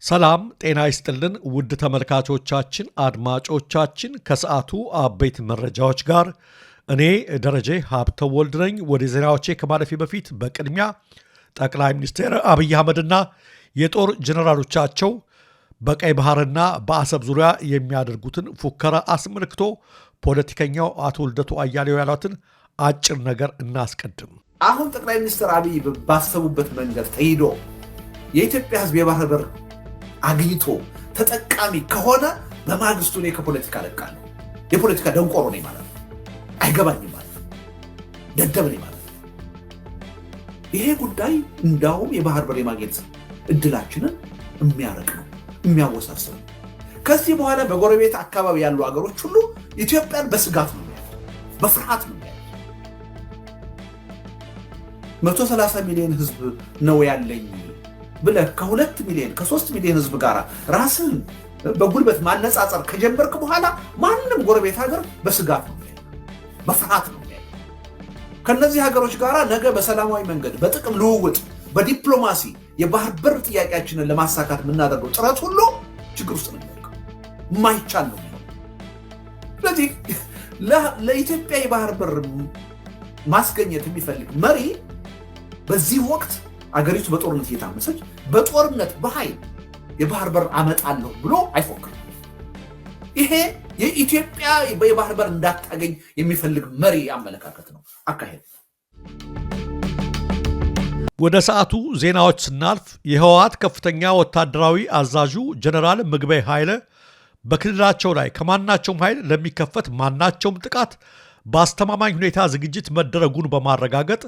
ሰላም ጤና ይስጥልን ውድ ተመልካቾቻችን አድማጮቻችን ከሰዓቱ አበይት መረጃዎች ጋር እኔ ደረጀ ሀብተወልድ ነኝ። ወደ ዜናዎቼ ከማለፌ በፊት በቅድሚያ ጠቅላይ ሚኒስትር አብይ አህመድና የጦር ጀነራሎቻቸው በቀይ ባህርና በአሰብ ዙሪያ የሚያደርጉትን ፉከራ አስመልክቶ ፖለቲከኛው አቶ ልደቱ አያሌው ያሏትን አጭር ነገር እናስቀድም። አሁን ጠቅላይ ሚኒስትር አብይ ባሰቡበት መንገድ ተይዶ የኢትዮጵያ ሕዝብ የባህር በር አግኝቶ ተጠቃሚ ከሆነ በማግስቱ እኔ ከፖለቲካ ለቃለሁ። የፖለቲካ ደንቆሮ ነኝ ማለት ነው። አይገባኝም ማለት ነው። ደደብ ነኝ ማለት ነው። ይሄ ጉዳይ እንዳውም የባህር በር የማግኘት እድላችንን የሚያረቅ ነው፣ የሚያወሳስብ ነው። ከዚህ በኋላ በጎረቤት አካባቢ ያሉ ሀገሮች ሁሉ ኢትዮጵያን በስጋት ነው የሚያዩት፣ በፍርሃት ነው የሚያዩት። 130 ሚሊዮን ህዝብ ነው ያለኝ ብለህ ከ2 ሚሊዮን ከ3 ሚሊዮን ህዝብ ጋር ራስን በጉልበት ማነጻጸር ከጀመርክ በኋላ ማንም ጎረቤት ሀገር በስጋት ነው የሚያዩት፣ በፍርሃት ነው የሚያዩት። ከነዚህ ሀገሮች ጋር ነገ በሰላማዊ መንገድ በጥቅም ልውውጥ በዲፕሎማሲ የባህር በር ጥያቄያችንን ለማሳካት የምናደርገው ጥረት ሁሉ ችግር ውስጥ ነው የሚወድቀው፣ የማይቻል ነው። ስለዚህ ለኢትዮጵያ የባህር በር ማስገኘት የሚፈልግ መሪ በዚህ ወቅት አገሪቱ በጦርነት እየታመሰች በጦርነት በኃይል የባህር በር አመጣለሁ ብሎ አይፎክርም። ይሄ የኢትዮጵያ የባህር በር እንዳታገኝ የሚፈልግ መሪ አመለካከት ነው፣ አካሄድ። ወደ ሰዓቱ ዜናዎች ስናልፍ የህወሓት ከፍተኛ ወታደራዊ አዛዡ ጀነራል ምግበይ ኃይለ በክልላቸው ላይ ከማናቸውም ኃይል ለሚከፈት ማናቸውም ጥቃት በአስተማማኝ ሁኔታ ዝግጅት መደረጉን በማረጋገጥ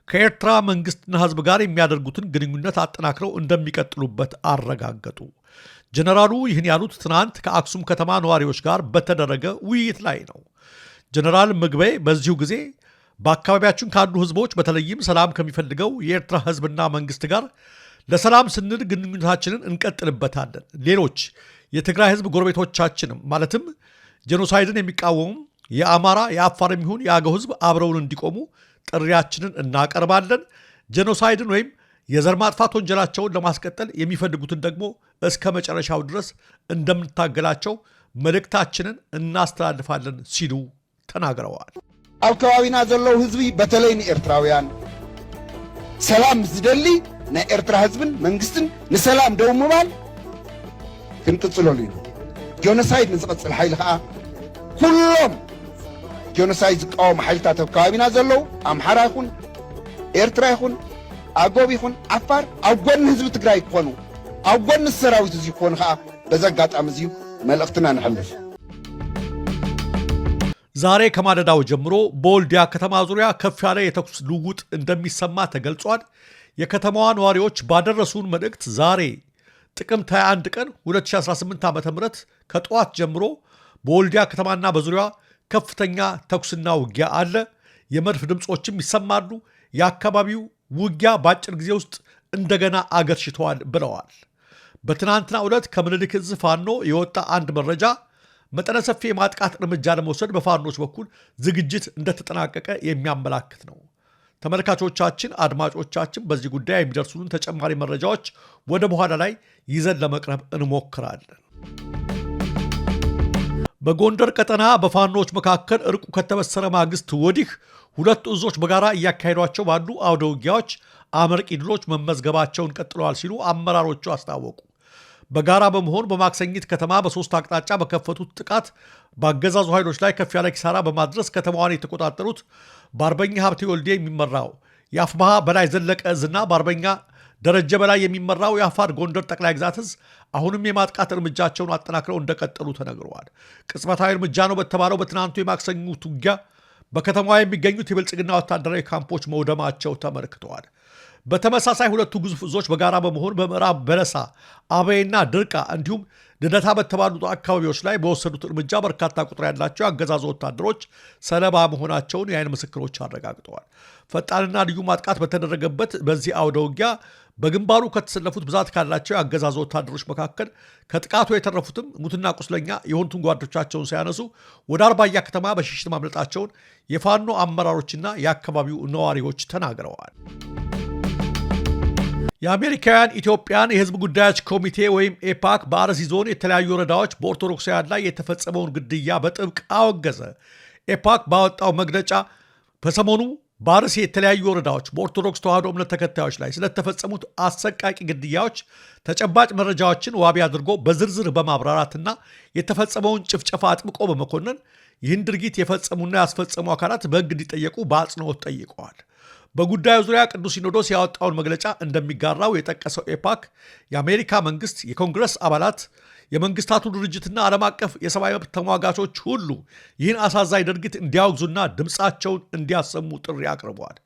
ከኤርትራ መንግስትና ህዝብ ጋር የሚያደርጉትን ግንኙነት አጠናክረው እንደሚቀጥሉበት አረጋገጡ። ጀነራሉ ይህን ያሉት ትናንት ከአክሱም ከተማ ነዋሪዎች ጋር በተደረገ ውይይት ላይ ነው። ጀነራል ምግበይ በዚሁ ጊዜ በአካባቢያችን ካሉ ህዝቦች በተለይም ሰላም ከሚፈልገው የኤርትራ ህዝብና መንግስት ጋር ለሰላም ስንል ግንኙነታችንን እንቀጥልበታለን። ሌሎች የትግራይ ህዝብ ጎረቤቶቻችንም ማለትም ጄኖሳይድን የሚቃወሙ የአማራ የአፋር የሚሆን የአገው ህዝብ አብረውን እንዲቆሙ ጥሪያችንን እናቀርባለን። ጄኖሳይድን ወይም የዘር ማጥፋት ወንጀላቸውን ለማስቀጠል የሚፈልጉትን ደግሞ እስከ መጨረሻው ድረስ እንደምንታገላቸው መልእክታችንን እናስተላልፋለን ሲሉ ተናግረዋል። ኣብ ከባቢና ዘለው ህዝቢ በተለይ ንኤርትራውያን ሰላም ዝደሊ ናይ ኤርትራ ህዝብን መንግስትን ንሰላም ደው ምባል ክንቅጽለሉ ኢና። ጄኖሳይድ ንዝቐጽል ሓይሊ ከዓ ኩሎም ጄኖሳይድ ዝቃወሙ ሓይልታት ኣብ ከባቢና ዘለው ኣምሓራ ይኹን ኤርትራ ይኹን ኣጎብ ይኹን ዓፋር ኣብ ጎኒ ህዝቢ ትግራይ ክኾኑ ኣብ ጎኒ ሰራዊት እዚ ክኾኑ ከዓ በዚ ኣጋጣሚ እዚዩ መልእኽትና ንሕልፍ። ዛሬ ከማለዳው ጀምሮ በወልዲያ ከተማ ዙሪያ ከፍ ያለ የተኩስ ልውውጥ እንደሚሰማ ተገልጿል። የከተማዋ ነዋሪዎች ባደረሱን መልእክት ዛሬ ጥቅምት 21 ቀን 2018 ዓ.ም ከጠዋት ጀምሮ በወልዲያ ከተማና በዙሪያ ከፍተኛ ተኩስና ውጊያ አለ። የመድፍ ድምፆችም ይሰማሉ። የአካባቢው ውጊያ በአጭር ጊዜ ውስጥ እንደገና አገርሽተዋል ብለዋል። በትናንትና ዕለት ከምኒልክ ዕዝ ፋኖ የወጣ አንድ መረጃ መጠነ ሰፊ የማጥቃት እርምጃ ለመውሰድ በፋኖች በኩል ዝግጅት እንደተጠናቀቀ የሚያመላክት ነው። ተመልካቾቻችን፣ አድማጮቻችን በዚህ ጉዳይ የሚደርሱን ተጨማሪ መረጃዎች ወደ በኋላ ላይ ይዘን ለመቅረብ እንሞክራለን። በጎንደር ቀጠና በፋኖች መካከል እርቁ ከተበሰረ ማግስት ወዲህ ሁለት እዞች በጋራ እያካሄዷቸው ባሉ አውደ ውጊያዎች አመርቂ ድሎች መመዝገባቸውን ቀጥለዋል ሲሉ አመራሮቹ አስታወቁ። በጋራ በመሆን በማክሰኝት ከተማ በሶስት አቅጣጫ በከፈቱት ጥቃት በአገዛዙ ኃይሎች ላይ ከፍ ያለ ኪሳራ በማድረስ ከተማዋን የተቆጣጠሩት በአርበኛ ሀብቴ ወልዴ የሚመራው የአፍባሃ በላይ ዘለቀ እዝና በአርበኛ ደረጀ በላይ የሚመራው የአፋር ጎንደር ጠቅላይ ግዛት እዝ አሁንም የማጥቃት እርምጃቸውን አጠናክረው እንደቀጠሉ ተነግረዋል። ቅጽበታዊ እርምጃ ነው በተባለው በትናንቱ የማክሰኝት ውጊያ በከተማዋ የሚገኙት የብልጽግና ወታደራዊ ካምፖች መውደማቸው ተመልክተዋል። በተመሳሳይ ሁለቱ ግዙፍ እዞች በጋራ በመሆን በምዕራብ በለሳ፣ አበይና ድርቃ እንዲሁም ልደታ በተባሉ አካባቢዎች ላይ በወሰዱት እርምጃ በርካታ ቁጥር ያላቸው የአገዛዙ ወታደሮች ሰለባ መሆናቸውን የዓይን ምስክሮች አረጋግጠዋል። ፈጣንና ልዩ ማጥቃት በተደረገበት በዚህ አውደ ውጊያ በግንባሩ ከተሰለፉት ብዛት ካላቸው የአገዛዙ ወታደሮች መካከል ከጥቃቱ የተረፉትም ሙትና ቁስለኛ የሆኑትን ጓዶቻቸውን ሲያነሱ ወደ አርባያ ከተማ በሽሽት ማምለጣቸውን የፋኖ አመራሮችና የአካባቢው ነዋሪዎች ተናግረዋል። የአሜሪካውያን ኢትዮጵያን የህዝብ ጉዳዮች ኮሚቴ ወይም ኤፓክ በአርሲ ዞን የተለያዩ ወረዳዎች በኦርቶዶክሳውያን ላይ የተፈጸመውን ግድያ በጥብቅ አወገዘ። ኤፓክ ባወጣው መግለጫ በሰሞኑ በአርሲ የተለያዩ ወረዳዎች በኦርቶዶክስ ተዋሕዶ እምነት ተከታዮች ላይ ስለተፈጸሙት አሰቃቂ ግድያዎች ተጨባጭ መረጃዎችን ዋቢ አድርጎ በዝርዝር በማብራራትና የተፈጸመውን ጭፍጨፋ አጥብቆ በመኮነን ይህን ድርጊት የፈጸሙና ያስፈጸሙ አካላት በሕግ እንዲጠየቁ በአጽንኦት ጠይቀዋል። በጉዳዩ ዙሪያ ቅዱስ ሲኖዶስ ያወጣውን መግለጫ እንደሚጋራው የጠቀሰው ኤፓክ የአሜሪካ መንግስት፣ የኮንግረስ አባላት፣ የመንግስታቱ ድርጅትና ዓለም አቀፍ የሰብአዊ መብት ተሟጋቾች ሁሉ ይህን አሳዛኝ ድርጊት እንዲያወግዙና ድምፃቸውን እንዲያሰሙ ጥሪ አቅርበዋል።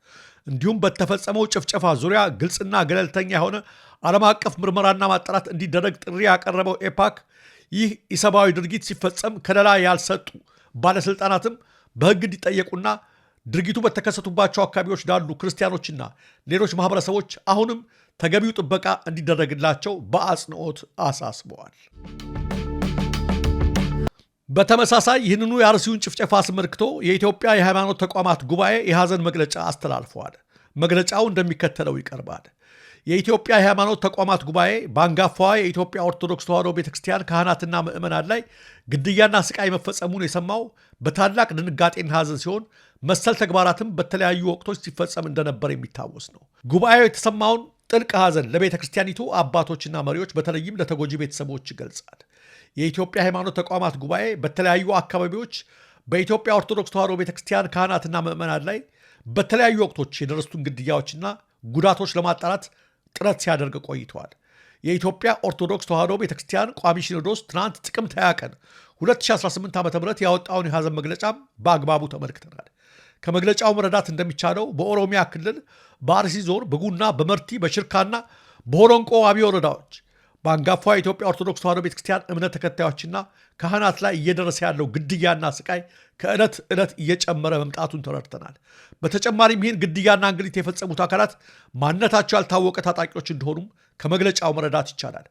እንዲሁም በተፈጸመው ጭፍጨፋ ዙሪያ ግልጽና ገለልተኛ የሆነ ዓለም አቀፍ ምርመራና ማጣራት እንዲደረግ ጥሪ ያቀረበው ኤፓክ ይህ ኢሰብአዊ ድርጊት ሲፈጸም ከለላ ያልሰጡ ባለሥልጣናትም በሕግ እንዲጠየቁና ድርጊቱ በተከሰቱባቸው አካባቢዎች ላሉ ክርስቲያኖችና ሌሎች ማህበረሰቦች አሁንም ተገቢው ጥበቃ እንዲደረግላቸው በአጽንኦት አሳስበዋል። በተመሳሳይ ይህንኑ የአርሲውን ጭፍጨፋ አስመልክቶ የኢትዮጵያ የሃይማኖት ተቋማት ጉባኤ የሐዘን መግለጫ አስተላልፈዋል። መግለጫው እንደሚከተለው ይቀርባል። የኢትዮጵያ የሃይማኖት ተቋማት ጉባኤ በአንጋፋዋ የኢትዮጵያ ኦርቶዶክስ ተዋሕዶ ቤተክርስቲያን ካህናትና ምዕመናን ላይ ግድያና ስቃይ መፈጸሙን የሰማው በታላቅ ድንጋጤና ሐዘን ሲሆን መሰል ተግባራትም በተለያዩ ወቅቶች ሲፈጸም እንደነበር የሚታወስ ነው። ጉባኤው የተሰማውን ጥልቅ ሐዘን ለቤተ ክርስቲያኒቱ አባቶችና መሪዎች በተለይም ለተጎጂ ቤተሰቦች ይገልጻል። የኢትዮጵያ ሃይማኖት ተቋማት ጉባኤ በተለያዩ አካባቢዎች በኢትዮጵያ ኦርቶዶክስ ተዋሕዶ ቤተክርስቲያን ካህናትና ምዕመናን ላይ በተለያዩ ወቅቶች የደረሱትን ግድያዎችና ጉዳቶች ለማጣራት ጥረት ሲያደርግ ቆይተዋል። የኢትዮጵያ ኦርቶዶክስ ተዋሕዶ ቤተክርስቲያን ቋሚ ሲኖዶስ ትናንት ጥቅምት 20 ቀን 2018 ዓ.ም ያወጣውን የሐዘን መግለጫም በአግባቡ ተመልክተናል። ከመግለጫው መረዳት እንደሚቻለው በኦሮሚያ ክልል በአርሲ ዞን በጉና በመርቲ በሽርካና በሆሎንቆ ዋቢ ወረዳዎች በአንጋፋ የኢትዮጵያ ኦርቶዶክስ ተዋሕዶ ቤተክርስቲያን እምነት ተከታዮችና ካህናት ላይ እየደረሰ ያለው ግድያና ስቃይ ከዕለት ዕለት እየጨመረ መምጣቱን ተረድተናል። በተጨማሪም ይህን ግድያና እንግልት የፈጸሙት አካላት ማንነታቸው ያልታወቀ ታጣቂዎች እንደሆኑም ከመግለጫው መረዳት ይቻላል።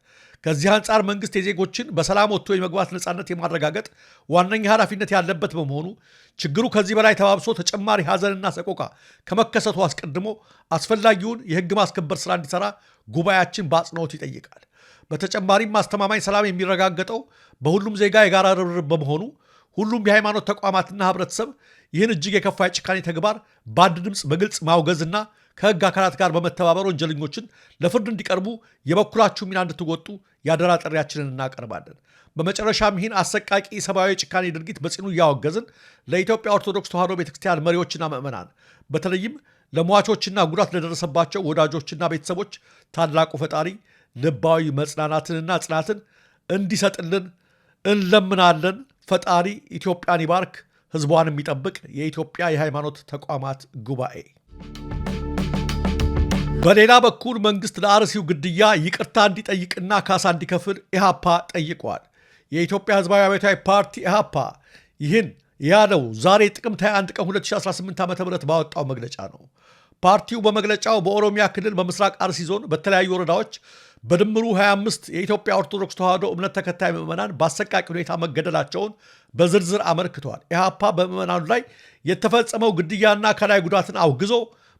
ከዚህ አንጻር መንግስት የዜጎችን በሰላም ወጥቶ የመግባት ነፃነት የማረጋገጥ ዋነኛ ኃላፊነት ያለበት በመሆኑ ችግሩ ከዚህ በላይ ተባብሶ ተጨማሪ ሐዘንና ሰቆቃ ከመከሰቱ አስቀድሞ አስፈላጊውን የሕግ ማስከበር ስራ እንዲሰራ ጉባኤያችን በአጽንኦት ይጠይቃል። በተጨማሪም አስተማማኝ ሰላም የሚረጋገጠው በሁሉም ዜጋ የጋራ ርብርብ በመሆኑ ሁሉም የሃይማኖት ተቋማትና ህብረተሰብ ይህን እጅግ የከፋ የጭካኔ ተግባር በአንድ ድምፅ በግልጽ ማውገዝና ከህግ አካላት ጋር በመተባበር ወንጀለኞችን ለፍርድ እንዲቀርቡ የበኩላችሁ ሚና እንድትወጡ የአደራ ጥሪያችንን እናቀርባለን። በመጨረሻም ይህን አሰቃቂ ሰብአዊ ጭካኔ ድርጊት በጽኑ እያወገዝን ለኢትዮጵያ ኦርቶዶክስ ተዋሕዶ ቤተክርስቲያን መሪዎችና ምዕመናን በተለይም ለሟቾችና ጉዳት ለደረሰባቸው ወዳጆችና ቤተሰቦች ታላቁ ፈጣሪ ልባዊ መጽናናትንና ጽናትን እንዲሰጥልን እንለምናለን። ፈጣሪ ኢትዮጵያን ይባርክ፣ ህዝቧን የሚጠብቅ። የኢትዮጵያ የሃይማኖት ተቋማት ጉባኤ። በሌላ በኩል መንግስት ለአርሲው ግድያ ይቅርታ እንዲጠይቅና ካሳ እንዲከፍል ኢሃፓ ጠይቋል። የኢትዮጵያ ህዝባዊ አብዮታዊ ፓርቲ ኢሃፓ ይህን ያለው ዛሬ ጥቅምት 21 ቀን 2018 ዓ.ም ባወጣው መግለጫ ነው። ፓርቲው በመግለጫው በኦሮሚያ ክልል በምስራቅ አርሲ ዞን በተለያዩ ወረዳዎች በድምሩ 25 የኢትዮጵያ ኦርቶዶክስ ተዋሕዶ እምነት ተከታይ ምዕመናን በአሰቃቂ ሁኔታ መገደላቸውን በዝርዝር አመልክተዋል። ኢሃፓ በምዕመናኑ ላይ የተፈጸመው ግድያና አካላዊ ጉዳትን አውግዞ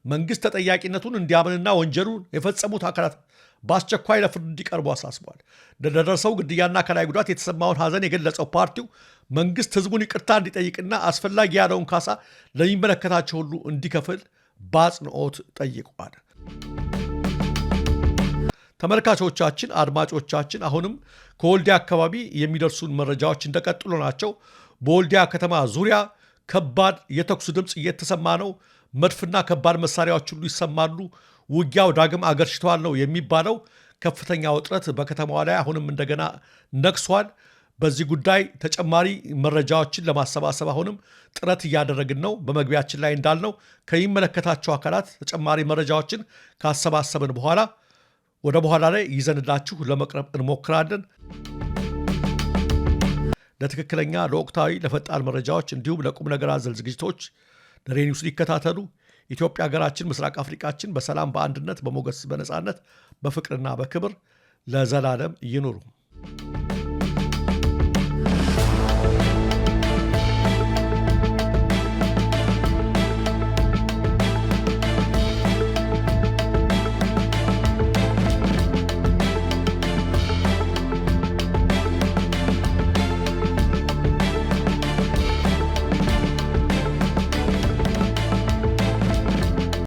መንግስት ተጠያቂነቱን እንዲያምንና ወንጀሉን የፈጸሙት አካላት በአስቸኳይ ለፍርድ እንዲቀርቡ አሳስቧል። ለደረሰው ግድያና አካላዊ ጉዳት የተሰማውን ሐዘን የገለጸው ፓርቲው መንግስት ህዝቡን ይቅርታ እንዲጠይቅና አስፈላጊ ያለውን ካሳ ለሚመለከታቸው ሁሉ እንዲከፍል በአጽንኦት ጠይቋል። ተመልካቾቻችን፣ አድማጮቻችን አሁንም ከወልዲያ አካባቢ የሚደርሱን መረጃዎች እንደቀጥሎ ናቸው። በወልዲያ ከተማ ዙሪያ ከባድ የተኩስ ድምፅ እየተሰማ ነው። መድፍና ከባድ መሳሪያዎች ሁሉ ይሰማሉ። ውጊያው ዳግም አገርሽተዋል ነው የሚባለው። ከፍተኛ ውጥረት በከተማዋ ላይ አሁንም እንደገና ነግሷል። በዚህ ጉዳይ ተጨማሪ መረጃዎችን ለማሰባሰብ አሁንም ጥረት እያደረግን ነው። በመግቢያችን ላይ እንዳልነው ከሚመለከታቸው አካላት ተጨማሪ መረጃዎችን ካሰባሰብን በኋላ ወደ በኋላ ላይ ይዘንላችሁ ለመቅረብ እንሞክራለን። ለትክክለኛ፣ ለወቅታዊ፣ ለፈጣን መረጃዎች እንዲሁም ለቁም ነገር አዘል ዝግጅቶች ደሬ ኒውስ ሊከታተሉ። ኢትዮጵያ ሀገራችን፣ ምስራቅ አፍሪካችን በሰላም በአንድነት በሞገስ በነፃነት በፍቅርና በክብር ለዘላለም ይኑሩ።